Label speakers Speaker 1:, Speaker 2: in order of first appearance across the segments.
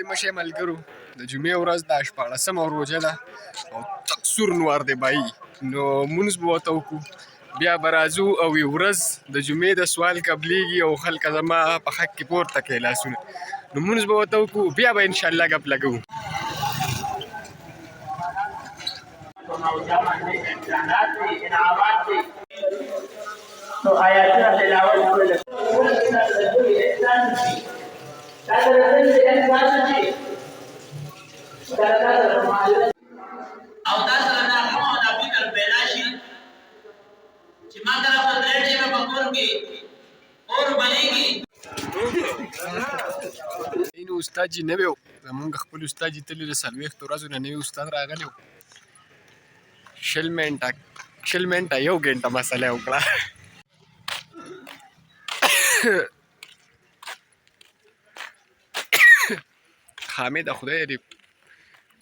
Speaker 1: مشه ملګرو د جمعې ورځ ده 14مه روژه ده او تک سور نوار دی بایي نو مونځ به ورته وکړو بیا به راځو او یو ورځ د جمعې د سوال قبلیږي او خلک زما په حق کې پورته کوي لاسونه نو مونځ به ورته وکړو بیا به انشاءالله ګپ لګوو تو آیاتونه تلاوت کړل او تاسو نه کومه د فکر پیدا شي چې ما کله په درې ټیمه په کور کې اور بنېږي اینو استاد جي نوی و زمونږ خپل استاد جي تللی د 40 ورځو نه نوی استاد راغلی و 20 منټه یو ګنټه مسله یې وکړه حامده خدای دې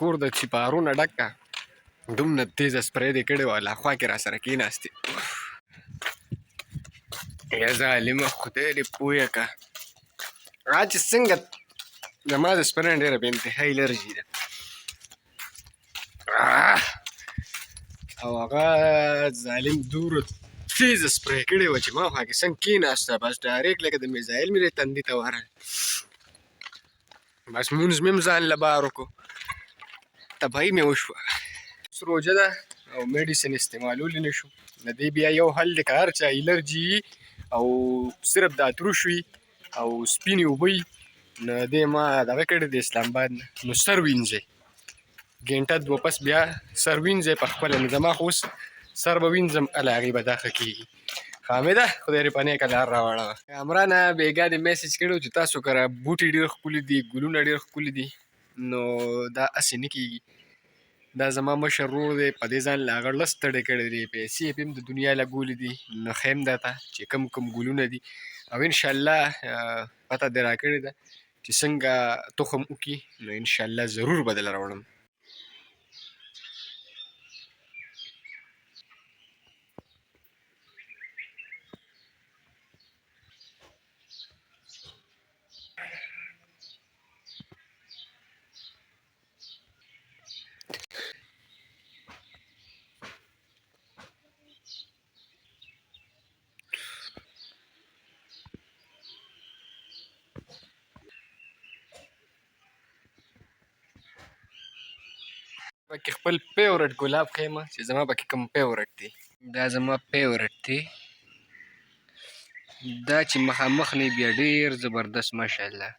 Speaker 1: کور د چپارونه ډک کړه دومره تیزه سپری دې کړې وه له خوا کې راسره کېناستې یا ظالمه خدای دې پویه کړه هغه چې څنګه زما د سپری نه ډېره بې انتها الرژي ده او هغه ظالم دومره تیزه سپری کړې وه چې ما خوا کې څنګه کېناسته بس ډایرکټ لکه د میزایل مې دې تندي ته ورغی بس مونځ مې هم ځان له بار وکړو تباهي مې وشوه اوس روژه ده او میډیسن استعمالولی نه شو د دې بیا یو حل دی که هر چا الرجي وي او صرف د اتروش وي او سپینې اوبه وي نو دې ما دغه کړی د اسلام آباد نه نو سر وینځئ ګنټه دوه پس بیا سر وینځئ په خپله نو زما خو اوس سر به وینځم هله هغې به دا ښه کېږي حامده خدای دې په نیکه لار راوړوه کامرانه بېګا دې میسج کړی و چې تاسو کره بوټي ډېر ښکلي دي ګلونه ډېر ښکلي دي نو دا هسې نه کېږي دا زما مشر ورور دی په دې ځان له هغه لس ستړی کړی دی پیسې یې هم د دنیا لګولي دي نو ښیم درته چې کوم ګلونه دي او انشاءالله پته دې راکړې ده چې څنګه تخم وکړي نو انشاءالله ضرور به درله راوړم پکې خپل فیورټ ګلاب ښیمه چې زما پکې کوم فیورټ دی دا زما فیورټ دی دا چې مخامخ نه بیا ډېر زبردست ماشاءالله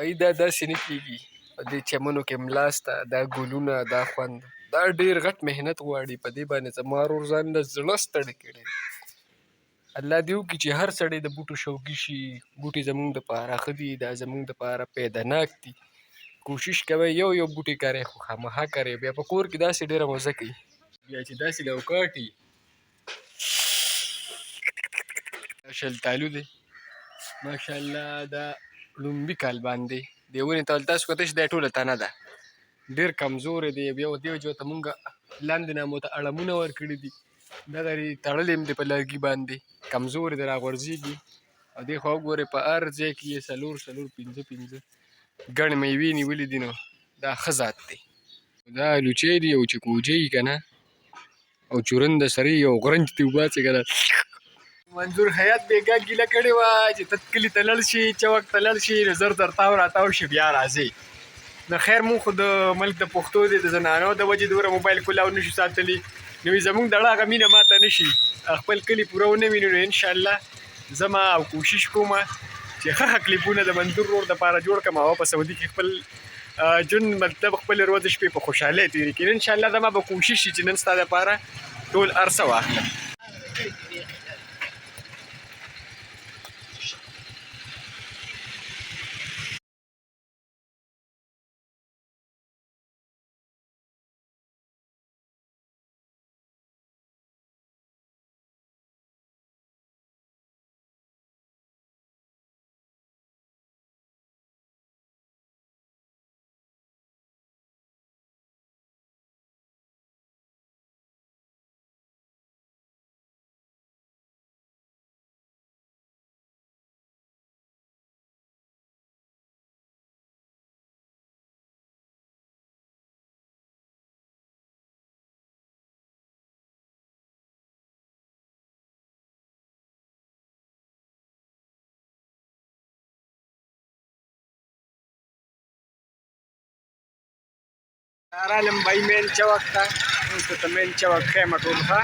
Speaker 1: بهي دا داسې نه کېږي په دې چمنو کې ملا سته دا ګلونه دا خوند دا ډېر غټ محنت غواړي په دې باندې زما ورور ځان له زړه ستړی کړی الله دې وکړي چې هر سړی د بوټو شوقي شي بوټي زموږ دپاره ښه دي دا زموږ دپاره پیداناک دي کوشش کوئ یو بوټی کرئ خو خامخا کرئ بیا په کور کې داسې ډېره مزه کوي بیا چې داسې لوکاټي شلتالو دی ماشاءالله دا لومبي کال باندې د ونې ته تاسو کته چې دا ټوله تنه ده ډېر کمزوری دی بیا دې وجې ته مونږ لاندې نه مو ته اړمونه ورکړي دي دغه تړلی هم دی په لرګي باندې کمزوری دی راغورځېږي او دې خوا وګورئ په هر ځای کې یې څلور پنځه ګڼې میوې نیولې دي نو دا ښه ذات دی دا لوچی دی او چې کوجی که نه او چورنده سړی یو غرنج دې وباسې که نه منظور حیات بېګا ګیله کړې وه چې ته کلي ته لاړ شي چوک ته لاړ شي نو زر تاو راتاو شي بیا راځئ نو خیر مونږ خو د ملک د پښتو دی د زنانو د وجې دومره موبایل کلاو نشو ساتلی نو زمونږ د هغه مینه ماته نه شي خپل کلي پوره ونه وینو نو انشاءالله زما او کوشش کومه چې ښه کلیپونه د منظور ورور دپاره جوړ کړم او په سعودي کې خپل ژوند مطلب خپل ورځ شپې په خوشحالۍ تېرې کړي انشاءالله زما به کوشش شي چې نن ستا دپاره ټول هر څه واخلم راغلم بای مین چوک ته اوس درته مین چوک ښیم ټول ښه.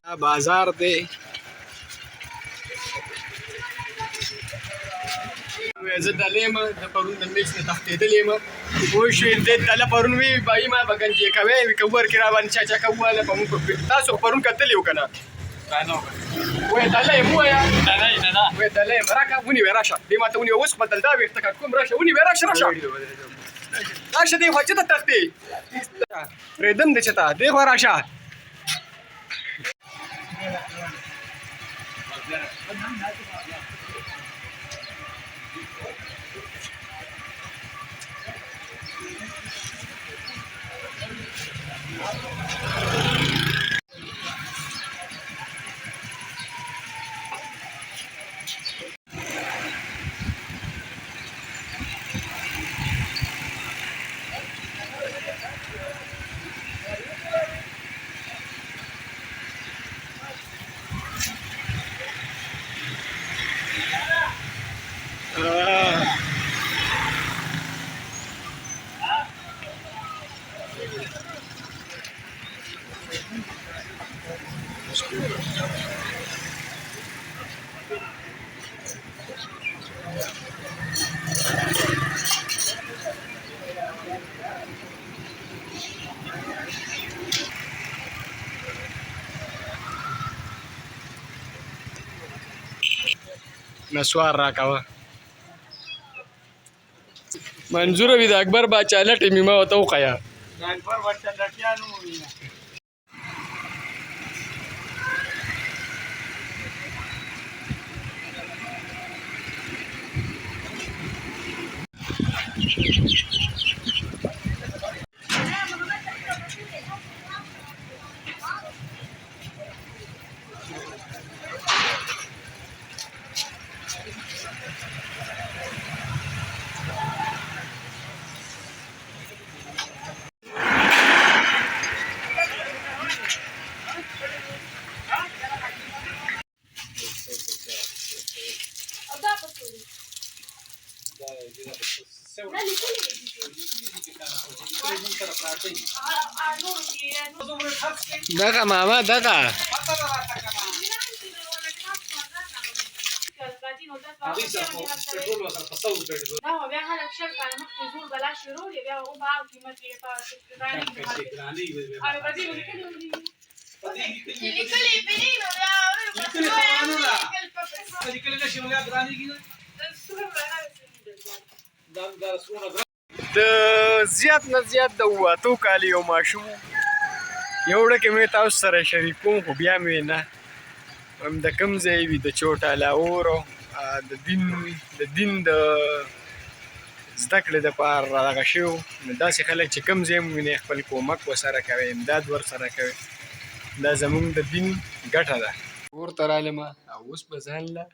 Speaker 1: دا بازار دی. زه دلې یم، زه پرون د میچ نه تښتېدلی یم پوه شوې. دې دله پرون وی بایي ما به ګنجې کوې وي که ورکې را باندې چا چا که وواله به مونږ تاسو خو پرون کتلي وو که نه وایه دله یم ووایه وایه دله یم راکړه ونیوې راشه دې ما ته ونیوه اوس به دلدا وېښته کټ کوم راشه ونیوې راشه راشه دې خوا چېرته تښتې پرېږدم دې چېرته دې خوا راشه. نسوار راکوه منظوره وي د اکبر باچا لټې مې ما ورته وښیه.
Speaker 2: د اکبر باچا لټیان ووینه.
Speaker 1: دغه ماما دغه د زیات نه زیات د 8 کالو یو ماشوم یو ډکې مې تاسو سره شریک کوم خو بیا مې نه د کوم ځای وي د چوټا لاهورو د دین د زده کړې دپاره رادغه شوي نو داسې خلک چې کوم ځای مو وینئ خپل کومک ورسره کوئ امداد ورسره کوئ دا زموږ د دین ګټه ده. کور ته رالمه او اوس به ځان له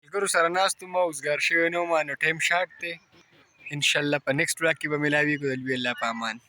Speaker 1: ملګرو سره ناست وم اوزګار شوی نه وم نو ټایم شارټ دی انشاءالله په نیکسټ ولاګ کې به ملاویږو د لوی الله په امان.